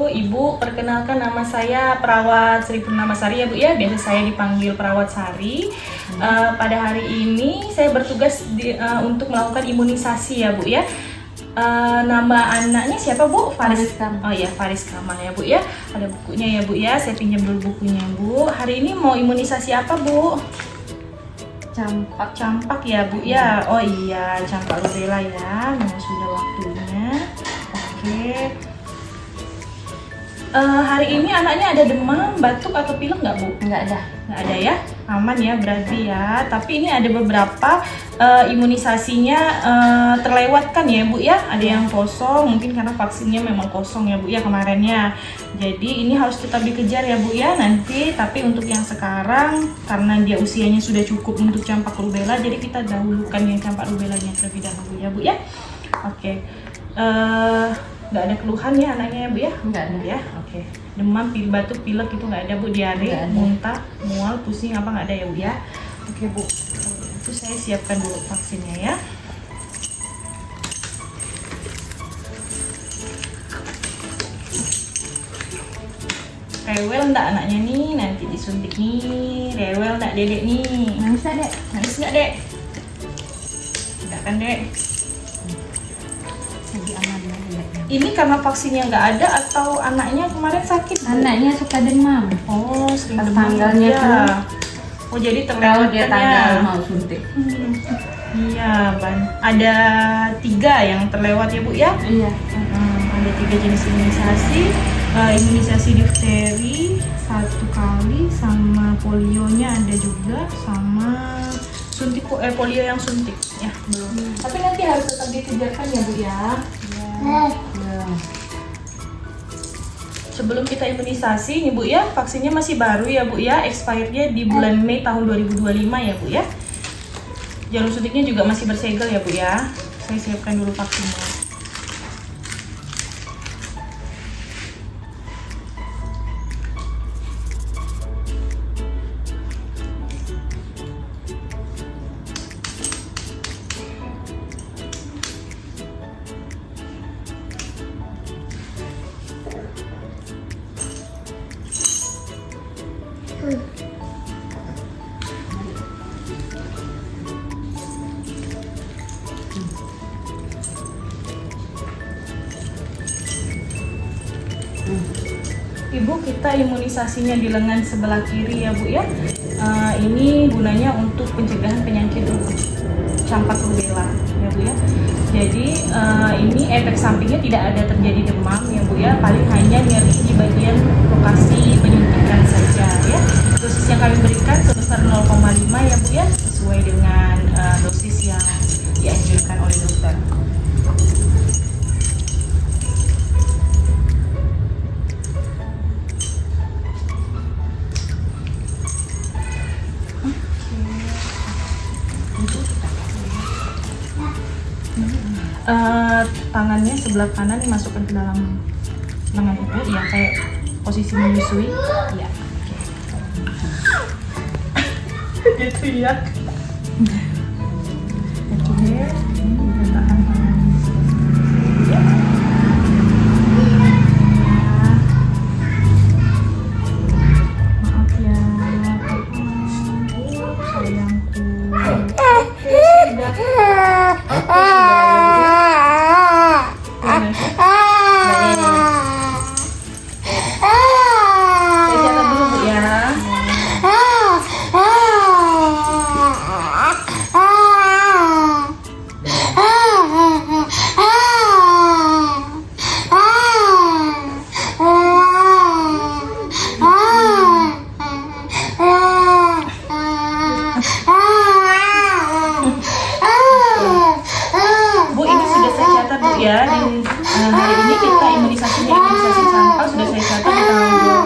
Ibu, perkenalkan nama saya Perawat Sri Purnamasari ya Bu ya, biasa saya dipanggil Perawat Sari. Pada hari ini saya bertugas untuk melakukan imunisasi ya Bu ya. Nama anaknya siapa Bu? Faris Kamal. Oh ya, Faris Kamal ya Bu ya. Ada bukunya ya Bu ya, saya pinjam dulu bukunya Bu. Hari ini mau imunisasi apa Bu? Campak ya Bu ya. Oh iya, campak rubella ya. Memang sudah waktunya. Oke. Hari ini anaknya ada demam, batuk atau pilek nggak Bu? Nggak ada. Nggak ada ya, aman ya berarti ya. Tapi ini ada beberapa imunisasinya terlewatkan ya Bu ya. Ada yang kosong, mungkin karena vaksinnya memang kosong ya Bu ya kemarinnya. Jadi ini harus tetap dikejar ya Bu ya nanti. Tapi untuk yang sekarang karena dia usianya sudah cukup untuk campak rubella, jadi kita dahulukan yang campak rubellanya terlebih dahulu ya Bu ya. Oke. Nggak ada keluhan ya anaknya ya Bu ya? Nggak ada ya. Oke. Demam, batuk, pilek itu nggak ada Bu, diare, muntah, mual, pusing apa nggak ada ya Bu ya? Oke Bu, itu saya siapkan dulu vaksinnya ya. Rewel nggak anaknya nih, nanti disuntik nih. Rewel nggak dedek nih? Nangis nggak Dek? Nangis nggak Dek? Nggak kan Dek? Lagi aman ya Dek. Ini karena vaksinnya nggak ada atau anaknya kemarin sakit Bu? Anaknya suka demam. Oh, sering Pas demam tanggalnya ya. tuh. Oh, jadi Tahu terlewatkan dia ya. tanggal mau suntik. Iya, ada 3 yang terlewat ya Bu ya. Iya. Ada 3 jenis imunisasi. Imunisasi difteri 1 kali, sama polionya ada juga, sama suntik polio yang suntik ya belum. Tapi nanti harus tetap dikejarkan ya Bu ya. Ya. Sebelum kita imunisasi nih Bu ya, vaksinnya masih baru ya Bu ya, expirednya di bulan Mei tahun 2025 ya Bu ya. Jarum suntiknya juga masih bersegel ya Bu ya. Saya siapkan dulu vaksinnya. Ibu, kita imunisasinya di lengan sebelah kiri ya Bu ya. Ini gunanya untuk pencegahan penyakit campak rubella ya Bu ya. Jadi ini efek sampingnya tidak ada terjadi demam ya Bu ya. Paling hanya nyeri di bagian lokasi penyuntikan saja ya. Dosis yang kami berikan sebesar 0,5 ya Bu ya, sesuai dengan dosis yang dianjurkan oleh dokter. Tangannya sebelah kanan dimasukkan ke dalam lengan Ibu ya, kayak posisi menyusui ya. Gitu ya. Oke, tahan tangan. Ya. Maaf ya, sayangku. Oke, sudah. Ya, dan hari ini kita imunisasi campak sudah saya catat di tanggal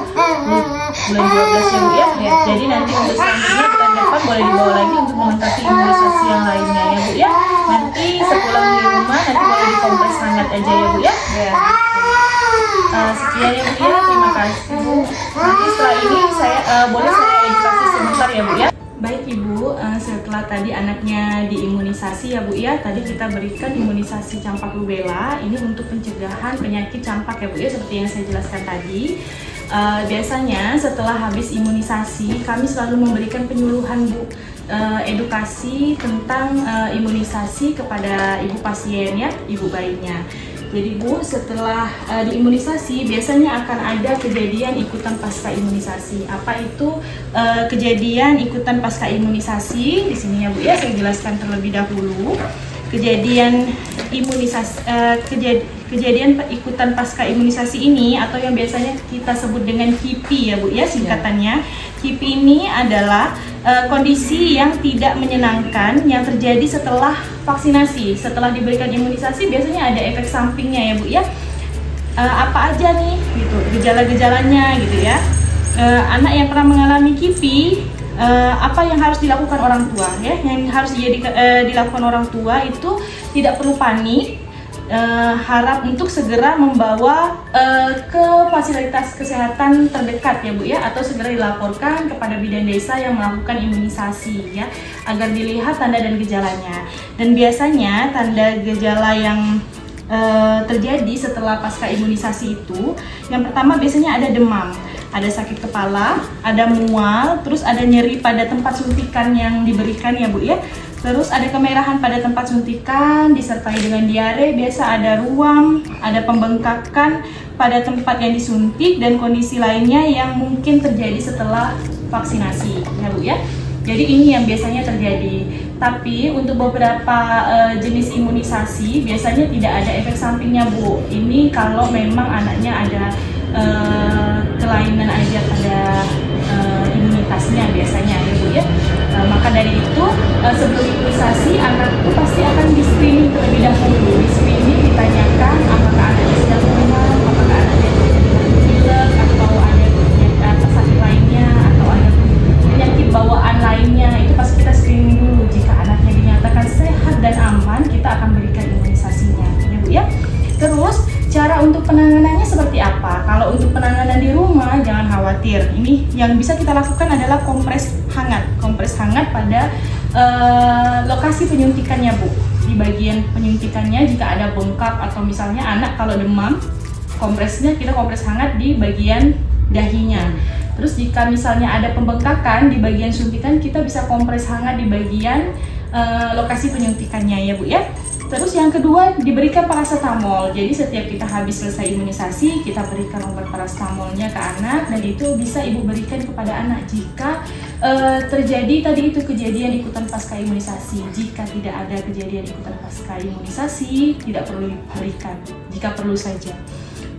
bulan 12 ya Bu ya. Jadi nanti untuk selanjutnya bulan depan boleh dibawa lagi untuk melengkapi imunisasi yang lainnya ya Bu ya. Nanti sepulang di rumah nanti boleh dikompres hangat aja ya Bu ya. Sekian ya Bu ya, terima kasih Bu. Nanti setelah ini boleh saya edukasi sebentar ya Bu ya. Baik Ibu, setelah tadi anaknya diimunisasi ya Bu ya, tadi kita berikan imunisasi campak rubella, ini untuk pencegahan penyakit campak ya Bu ya, seperti yang saya jelaskan tadi. Biasanya setelah habis imunisasi, kami selalu memberikan penyuluhan Bu, edukasi tentang imunisasi kepada ibu pasien ya, ibu bayinya. Jadi Bu, setelah diimunisasi biasanya akan ada kejadian ikutan pasca imunisasi. Apa itu kejadian ikutan pasca imunisasi? Di sini ya Bu ya, saya jelaskan terlebih dahulu. Kejadian kejadian ikutan pasca imunisasi ini atau yang biasanya kita sebut dengan KIPI ya Bu ya, singkatannya. KIPI ini adalah kondisi yang tidak menyenangkan yang terjadi setelah vaksinasi. Setelah diberikan imunisasi biasanya ada efek sampingnya ya Bu ya. Apa aja nih gitu, gejala-gejalanya gitu ya. Anak yang pernah mengalami KIPI, apa yang harus dilakukan orang tua ya? Yang harus dilakukan orang tua itu tidak perlu panik. Harap untuk segera membawa ke fasilitas kesehatan terdekat ya Bu ya, atau segera dilaporkan kepada bidan desa yang melakukan imunisasi ya, agar dilihat tanda dan gejalanya. Dan biasanya tanda gejala yang terjadi setelah pasca imunisasi itu, yang pertama biasanya ada demam, ada sakit kepala, ada mual, terus ada nyeri pada tempat suntikan yang diberikan ya Bu ya. Terus ada kemerahan pada tempat suntikan disertai dengan diare, biasa ada ruam, ada pembengkakan pada tempat yang disuntik dan kondisi lainnya yang mungkin terjadi setelah vaksinasi ya Bu ya. Jadi ini yang biasanya terjadi. Tapi untuk beberapa jenis imunisasi biasanya tidak ada efek sampingnya Bu. Ini kalau memang anaknya ada kelainan aja pada imunitasnya biasanya ya Bu ya. Maka dari itu sebelum imunisasi anak itu pasti akan di screening terlebih dahulu. Di screening ditanyakan apakah anaknya sedang demam, apakah anaknya pilek atau ada penyakit sakit lainnya atau ada penyakit bawaan lainnya. Itu pasti kita screening dulu. Jika anaknya dinyatakan sehat dan aman, kita akan berikan imunisasinya ya Bu ya. Terus cara untuk penanganannya seperti apa? Kalau untuk penanganan di rumah jangan khawatir. Ini yang bisa kita lakukan adalah kompres hangat pada lokasi penyuntikannya Bu. Di bagian penyuntikannya jika ada bengkak atau misalnya anak kalau demam, kompresnya kita kompres hangat di bagian dahinya. Terus jika misalnya ada pembengkakan di bagian suntikan, kita bisa kompres hangat di bagian lokasi penyuntikannya ya Bu ya. Terus yang kedua diberikan paracetamol. Jadi setiap kita habis selesai imunisasi, kita berikan obat paracetamolnya ke anak, dan itu bisa ibu berikan kepada anak jika terjadi tadi itu kejadian ikutan pasca imunisasi. Jika tidak ada kejadian ikutan pasca imunisasi, tidak perlu diberikan, jika perlu saja.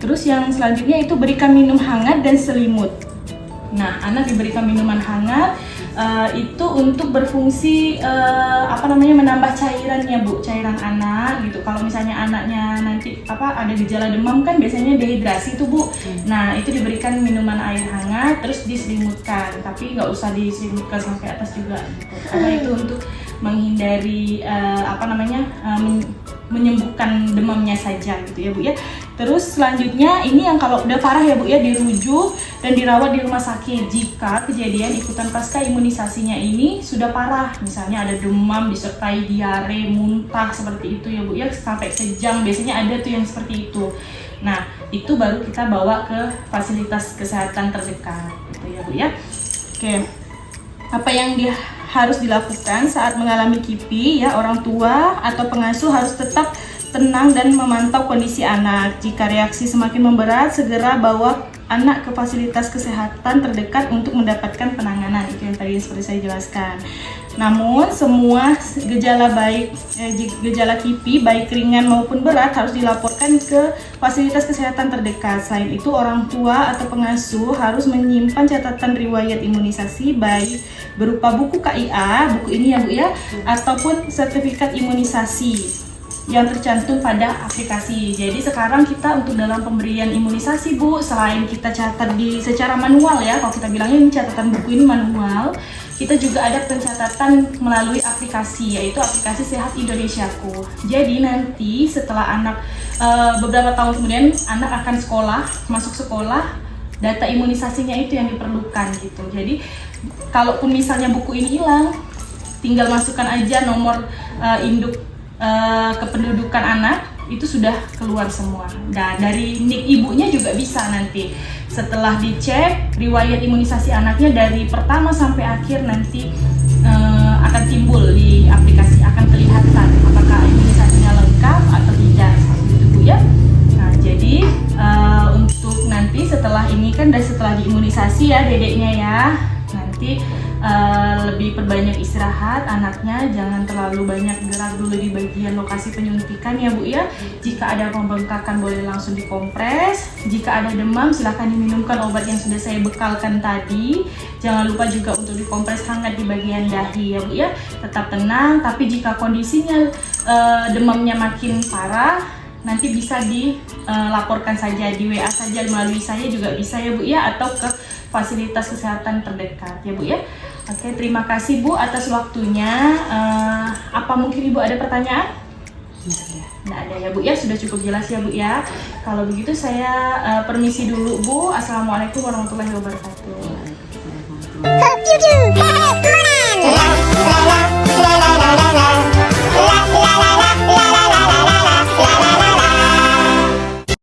Terus yang selanjutnya itu berikan minum hangat dan selimut. Nah, anak diberikan minuman hangat itu untuk berfungsi menambah cairannya Bu, cairan anak gitu. Kalau misalnya anaknya nanti ada gejala demam kan biasanya dehidrasi tuh Bu. Nah, itu diberikan minuman air hangat terus diselimutkan, tapi nggak usah diselimutkan sampai atas juga gitu. Karena itu untuk menghindari menyembuhkan demamnya saja gitu ya Bu ya. Terus selanjutnya ini yang kalau udah parah ya Bu ya, dirujuk dan dirawat di rumah sakit jika kejadian ikutan pasca imunisasinya ini sudah parah. Misalnya ada demam disertai diare, muntah seperti itu ya Bu ya, sampai sejam biasanya ada tuh yang seperti itu. Nah, itu baru kita bawa ke fasilitas kesehatan terdekat gitu ya Bu ya. Oke. Apa yang harus dilakukan saat mengalami KIPI ya, orang tua atau pengasuh harus tetap tenang dan memantau kondisi anak. Jika reaksi semakin memberat, segera bawa anak ke fasilitas kesehatan terdekat untuk mendapatkan penanganan. Itu yang tadi seperti saya jelaskan. Namun semua gejala KIPI baik ringan maupun berat harus dilaporkan ke fasilitas kesehatan terdekat. Selain itu, orang tua atau pengasuh harus menyimpan catatan riwayat imunisasi baik berupa buku KIA, buku ini ya Bu ya, ataupun sertifikat imunisasi yang tercantum pada aplikasi. Jadi sekarang kita untuk dalam pemberian imunisasi Bu, selain kita catat secara manual ya, kalau kita bilangnya ini catatan buku ini manual, kita juga ada pencatatan melalui aplikasi, yaitu aplikasi Sehat Indonesiaku. Jadi nanti setelah anak beberapa tahun kemudian anak akan masuk sekolah, data imunisasinya itu yang diperlukan gitu. Jadi kalaupun misalnya buku ini hilang, tinggal masukkan aja nomor induk kependudukan anak, itu sudah keluar semua. Dan dari nik ibunya juga bisa nanti. Setelah dicek riwayat imunisasi anaknya dari pertama sampai akhir nanti akan timbul di aplikasi, akan kelihatan apakah imunisasinya lengkap atau tidak, gitu Bu ya. Nah, jadi untuk nanti setelah ini kan setelah diimunisasi ya dedeknya ya, nanti lebih perbanyak istirahat anaknya, jangan terlalu banyak gerak dulu di bagian lokasi penyuntikan ya Bu ya. Jika ada pembengkakan boleh langsung dikompres, jika ada demam silahkan diminumkan obat yang sudah saya bekalkan tadi. Jangan lupa juga untuk dikompres hangat di bagian dahi ya Bu ya. Tetap tenang, tapi jika kondisinya demamnya makin parah, nanti bisa dilaporkan saja di WA saja melalui saya juga bisa ya Bu ya, atau ke fasilitas kesehatan terdekat ya Bu ya. Oke, terima kasih Bu atas waktunya. Apa mungkin Ibu ada pertanyaan? Nggak ada ya Bu ya, sudah cukup jelas ya Bu ya. Kalau begitu saya permisi dulu Bu. Assalamualaikum warahmatullahi wabarakatuh. Waalaikumsalam.